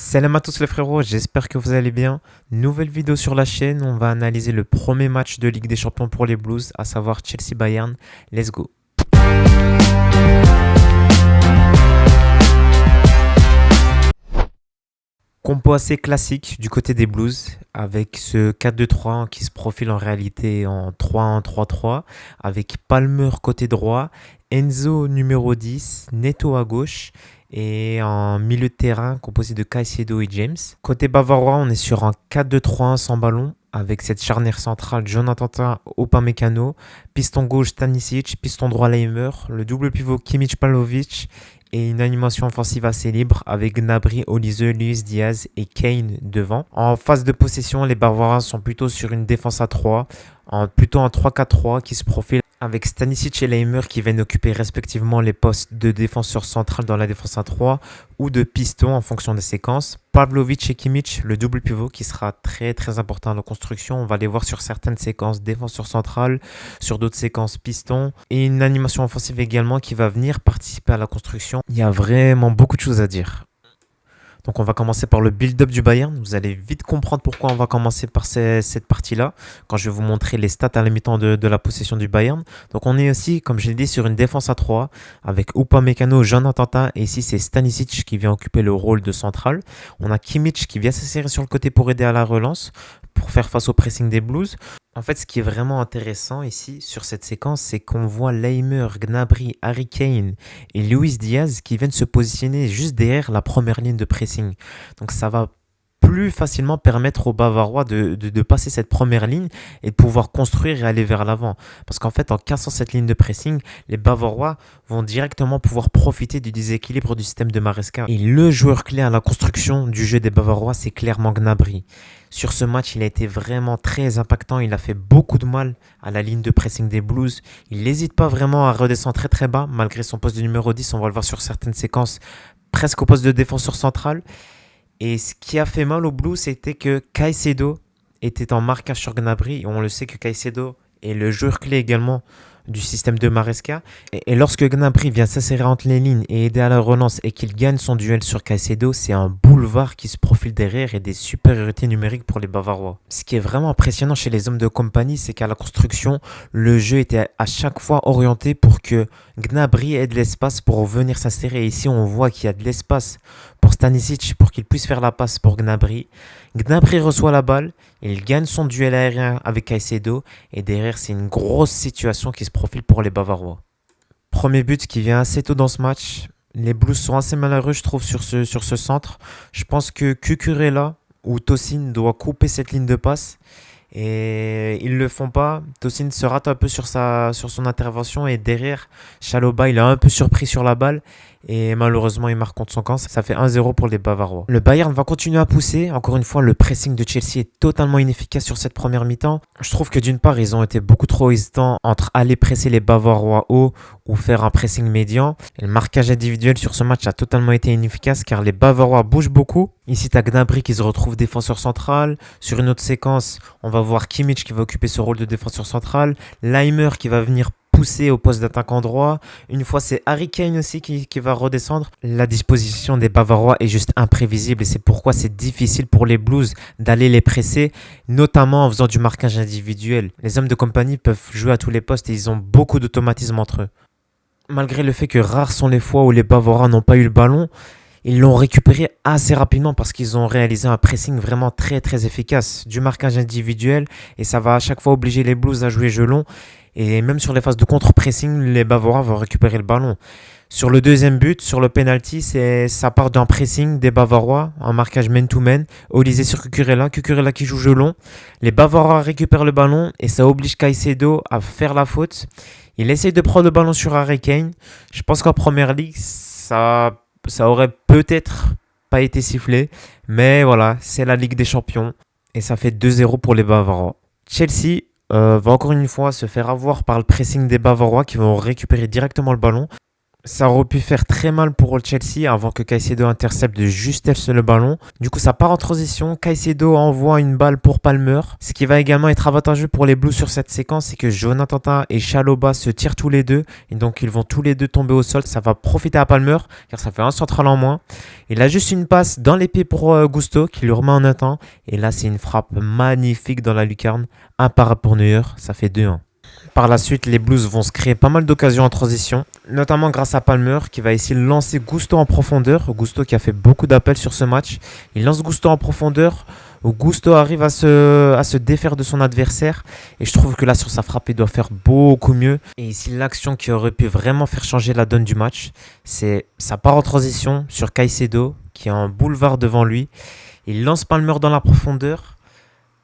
Salam à tous les frérots, j'espère que vous allez bien. Nouvelle vidéo sur la chaîne, on va analyser le premier match de Ligue des Champions pour les Blues, à savoir Chelsea-Bayern. Let's go. Compo assez classique du côté des Blues, avec ce 4-2-3 qui se profile en réalité en 3-1-3-3, avec Palmer côté droit, Enzo numéro 10, Neto à gauche, et en milieu de terrain composé de Caicedo et James. Côté bavarois, on est sur un 4-2-3-1 sans ballon, avec cette charnière centrale Jonathan Tah, Upamecano, piston gauche Stanisic, piston droit Leimer, le double pivot Kimmich Pavlovic, et une animation offensive assez libre avec Gnabry, Olise, Luis Diaz et Kane devant. En phase de possession, les Bavarois sont plutôt sur une défense à 3, plutôt en 3-4-3 qui se profile avec Stanisic et Leimer qui viennent occuper respectivement les postes de défenseur central dans la défense à 3 ou de piston en fonction des séquences. Pavlovic et Kimmich, le double pivot qui sera très très important dans la construction. On va les voir sur certaines séquences défenseur central, sur d'autres séquences piston. Et une animation offensive également qui va venir participer à la construction. Il y a vraiment beaucoup de choses à dire. Donc on va commencer par le build-up du Bayern. Vous allez vite comprendre pourquoi on va commencer par cette partie-là, quand je vais vous montrer les stats à la mi-temps de la possession du Bayern. Donc on est aussi, comme je l'ai dit, sur une défense à 3, avec Upamecano, Jonathan Tah, et ici c'est Stanisic qui vient occuper le rôle de central. On a Kimmich qui vient s'insérer sur le côté pour aider à la relance, pour faire face au pressing des Blues. En fait, ce qui est vraiment intéressant ici, sur cette séquence, c'est qu'on voit Leimer, Gnabry, Harry Kane et Luis Diaz qui viennent se positionner juste derrière la première ligne de pressing. Donc ça va plus facilement permettre aux Bavarois de passer cette première ligne et de pouvoir construire et aller vers l'avant. Parce qu'en fait, en cassant cette ligne de pressing, les Bavarois vont directement pouvoir profiter du déséquilibre du système de Maresca. Et le joueur clé à la construction du jeu des Bavarois, c'est clairement Gnabry. Sur ce match, il a été vraiment très impactant. Il a fait beaucoup de mal à la ligne de pressing des Blues. Il n'hésite pas vraiment à redescendre très très bas, malgré son poste de numéro 10. On va le voir sur certaines séquences, presque au poste de défenseur central. Et ce qui a fait mal aux Blues, c'était que Caicedo était en marquage sur Gnabry. Et on le sait que Caicedo est le joueur clé également du système de Maresca. Et lorsque Gnabry vient s'insérer entre les lignes et aider à la relance et qu'il gagne son duel sur Caicedo, c'est un boulevard qui se profile derrière et des supériorités numériques pour les Bavarois. Ce qui est vraiment impressionnant chez les hommes de compagnie, c'est qu'à la construction, le jeu était à chaque fois orienté pour que Gnabry ait de l'espace pour venir s'insérer. Et ici, on voit qu'il y a de l'espace pour Stanisic pour qu'il puisse faire la passe pour Gnabry. Gnabry reçoit la balle, il gagne son duel aérien avec Caicedo et derrière c'est une grosse situation qui se profile pour les Bavarois. Premier but qui vient assez tôt dans ce match. Les Blues sont assez malheureux je trouve sur ce centre. Je pense que Cucurella ou Tosin doit couper cette ligne de passe. Et ils ne le font pas. Tosin se rate un peu sur son intervention et derrière, Chalobah il est un peu surpris sur la balle et malheureusement il marque contre son camp. Ça fait 1-0 pour les Bavarois. Le Bayern va continuer à pousser. Encore une fois, le pressing de Chelsea est totalement inefficace sur cette première mi-temps. Je trouve que d'une part, ils ont été beaucoup trop hésitants entre aller presser les Bavarois haut ou faire un pressing médian. Et le marquage individuel sur ce match a totalement été inefficace car les Bavarois bougent beaucoup. Ici, tu as Gnabry qui se retrouve défenseur central. Sur une autre séquence, on va voir Kimmich qui va occuper ce rôle de défenseur central. Leimer qui va venir pousser au poste d'attaquant droit. Une fois, c'est Harry Kane aussi qui va redescendre. La disposition des Bavarois est juste imprévisible et c'est pourquoi c'est difficile pour les Blues d'aller les presser, notamment en faisant du marquage individuel. Les hommes de compagnie peuvent jouer à tous les postes et ils ont beaucoup d'automatisme entre eux. Malgré le fait que rares sont les fois où les Bavarois n'ont pas eu le ballon, ils l'ont récupéré assez rapidement parce qu'ils ont réalisé un pressing vraiment très très efficace. Du marquage individuel et ça va à chaque fois obliger les Blues à jouer jeu long. Et même sur les phases de contre-pressing, les Bavarois vont récupérer le ballon. Sur le deuxième but, sur le penalty, ça part d'un pressing des Bavarois, un marquage man-to-man. Olise sur Cucurella qui joue jeu long. Les Bavarois récupèrent le ballon et ça oblige Caicedo à faire la faute. Il essaye de prendre le ballon sur Harry Kane. Je pense qu'en première ligue, ça aurait peut-être pas été sifflé. Mais voilà, c'est la Ligue des Champions. Et ça fait 2-0 pour les Bavarois. Chelsea va encore une fois se faire avoir par le pressing des Bavarois qui vont récupérer directement le ballon. Ça aurait pu faire très mal pour Chelsea avant que Caicedo intercepte de justesse le ballon. Du coup, ça part en transition. Caicedo envoie une balle pour Palmer. Ce qui va également être avantageux pour les Blues sur cette séquence, c'est que Jonathan Tah et Chalobah se tirent tous les deux. Et donc, ils vont tous les deux tomber au sol. Ça va profiter à Palmer, car ça fait un central en moins. Il a juste une passe dans les pieds pour Gusto, qui le remet en un temps. Et là, c'est une frappe magnifique dans la lucarne. Un parade pour Neuer, ça fait 2-1. Par la suite, les Blues vont se créer pas mal d'occasions en transition, notamment grâce à Palmer qui va essayer de lancer Gusto en profondeur. Gusto qui a fait beaucoup d'appels sur ce match. Il lance Gusto en profondeur. Gusto arrive à se défaire de son adversaire. Et je trouve que là, sur sa frappe, il doit faire beaucoup mieux. Et ici, l'action qui aurait pu vraiment faire changer la donne du match, c'est ça part en transition sur Caicedo qui a un boulevard devant lui. Il lance Palmer dans la profondeur.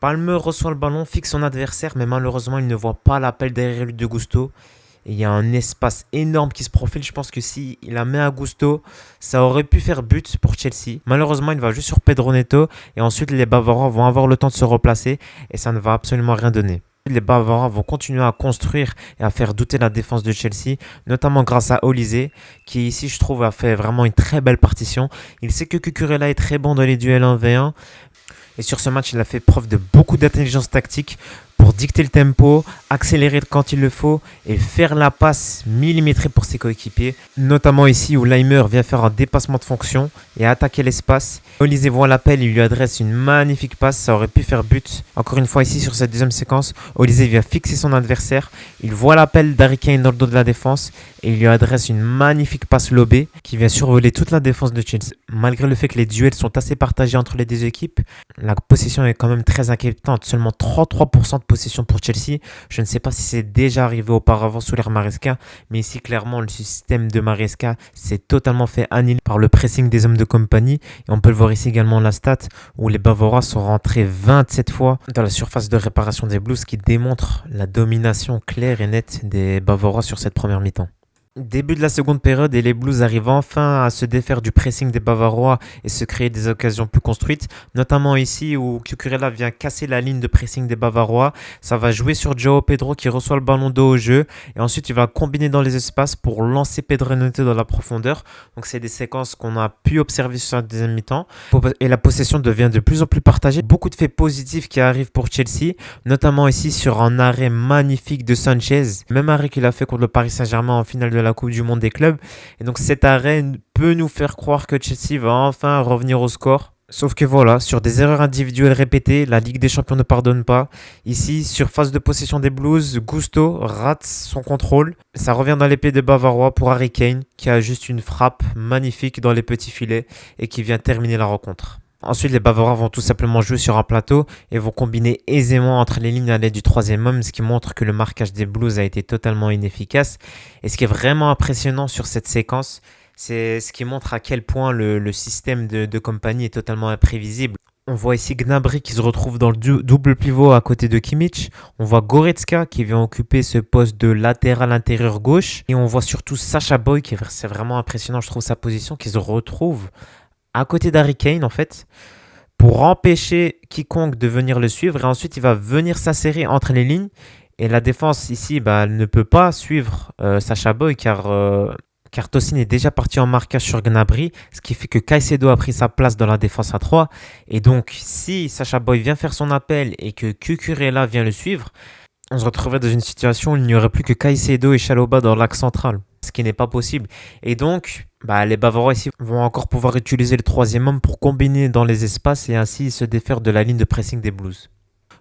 Palmer reçoit le ballon, fixe son adversaire, mais malheureusement, il ne voit pas l'appel derrière lui de Gusto. Et il y a un espace énorme qui se profile. Je pense que s'il la met à Gusto, ça aurait pu faire but pour Chelsea. Malheureusement, il va juste sur Pedro Neto. Et ensuite, les Bavarois vont avoir le temps de se replacer. Et ça ne va absolument rien donner. Les Bavarois vont continuer à construire et à faire douter la défense de Chelsea, notamment grâce à Olise, qui ici, je trouve, a fait vraiment une très belle partition. Il sait que Cucurella est très bon dans les duels 1v1. Et sur ce match, il a fait preuve de beaucoup d'intelligence tactique pour dicter le tempo, accélérer quand il le faut et faire la passe millimétrée pour ses coéquipiers. Notamment ici où Laimer vient faire un dépassement de fonction et attaquer l'espace. Olise voit l'appel, il lui adresse une magnifique passe, ça aurait pu faire but. Encore une fois ici sur cette deuxième séquence, Olise vient fixer son adversaire. Il voit l'appel d'Harry Kane dans le dos de la défense et il lui adresse une magnifique passe lobée qui vient survoler toute la défense de Chelsea. Malgré le fait que les duels sont assez partagés entre les deux équipes, la possession est quand même très inquiétante. Seulement 33% de possession pour Chelsea. Je ne sais pas si c'est déjà arrivé auparavant sous l'ère Maresca, mais ici clairement le système de Maresca s'est totalement fait annihiler par le pressing des hommes de compagnie. Et on peut le voir ici également la stat où les Bavarois sont rentrés 27 fois dans la surface de réparation des Blues, qui démontre la domination claire et nette des Bavarois sur cette première mi-temps. Début de la seconde période et les Blues arrivent enfin à se défaire du pressing des Bavarois et se créer des occasions plus construites, notamment ici où Cucurella vient casser la ligne de pressing des Bavarois. Ça va jouer sur João Pedro qui reçoit le ballon dos au jeu et ensuite il va combiner dans les espaces pour lancer Pedro Neto dans la profondeur. Donc c'est des séquences qu'on a pu observer sur la deuxième mi-temps et la possession devient de plus en plus partagée. Beaucoup de faits positifs qui arrivent pour Chelsea, notamment ici sur un arrêt magnifique de Sanchez, même arrêt qu'il a fait contre le Paris Saint-Germain en finale de la Coupe du Monde des clubs. Et donc cet arrêt peut nous faire croire que Chelsea va enfin revenir au score. Sauf que voilà, sur des erreurs individuelles répétées, la Ligue des Champions ne pardonne pas. Ici, sur phase de possession des Blues, Gusto rate son contrôle. Ça revient dans l'épée des Bavarois pour Harry Kane, qui a juste une frappe magnifique dans les petits filets et qui vient terminer la rencontre. Ensuite, les Bavarois vont tout simplement jouer sur un plateau et vont combiner aisément entre les lignes à l'aide du troisième homme, ce qui montre que le marquage des Blues a été totalement inefficace. Et ce qui est vraiment impressionnant sur cette séquence, c'est ce qui montre à quel point le système de compagnie est totalement imprévisible. On voit ici Gnabry qui se retrouve dans le double pivot à côté de Kimmich. On voit Goretzka qui vient occuper ce poste de latéral intérieur gauche. Et on voit surtout Sacha Boey, c'est vraiment impressionnant, je trouve, sa position, qui se retrouve à côté d'Harry Kane en fait, pour empêcher quiconque de venir le suivre. Et ensuite, il va venir s'insérer entre les lignes. Et la défense ici, elle ne peut pas suivre Sacha Boey car Tosin est déjà parti en marquage sur Gnabry, ce qui fait que Caicedo a pris sa place dans la défense à 3. Et donc, si Sacha Boey vient faire son appel et que Cucurella vient le suivre, on se retrouverait dans une situation où il n'y aurait plus que Caicedo et Chalobah dans l'axe central, ce qui n'est pas possible. Et donc, les Bavarois ici vont encore pouvoir utiliser le troisième homme pour combiner dans les espaces et ainsi se défaire de la ligne de pressing des Blues.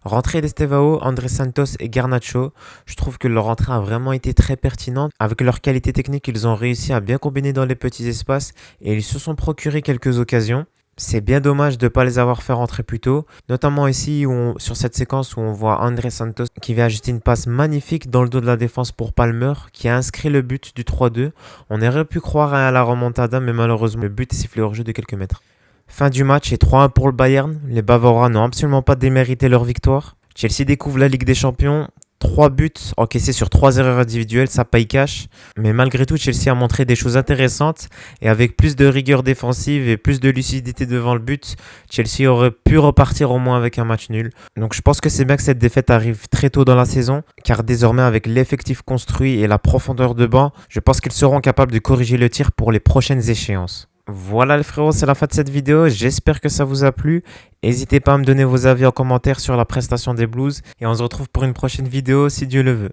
Rentrée d'Estevao, André Santos et Garnacho, je trouve que leur entrée a vraiment été très pertinente. Avec leur qualité technique, ils ont réussi à bien combiner dans les petits espaces et ils se sont procuré quelques occasions. C'est bien dommage de ne pas les avoir fait rentrer plus tôt, notamment ici sur cette séquence où on voit André Santos qui vient ajuster une passe magnifique dans le dos de la défense pour Palmer qui a inscrit le but du 3-2. On aurait pu croire à la remontada, mais malheureusement le but est sifflé hors jeu de quelques mètres. Fin du match et 3-1 pour le Bayern. Les Bavarois n'ont absolument pas démérité leur victoire. Chelsea découvre la Ligue des Champions 3 buts encaissés sur 3 erreurs individuelles, ça paye cash. Mais malgré tout, Chelsea a montré des choses intéressantes. Et avec plus de rigueur défensive et plus de lucidité devant le but, Chelsea aurait pu repartir au moins avec un match nul. Donc je pense que c'est bien que cette défaite arrive très tôt dans la saison, car désormais avec l'effectif construit et la profondeur de banc, je pense qu'ils seront capables de corriger le tir pour les prochaines échéances. Voilà les frérots, c'est la fin de cette vidéo, j'espère que ça vous a plu. N'hésitez pas à me donner vos avis en commentaire sur la prestation des Blues et on se retrouve pour une prochaine vidéo si Dieu le veut.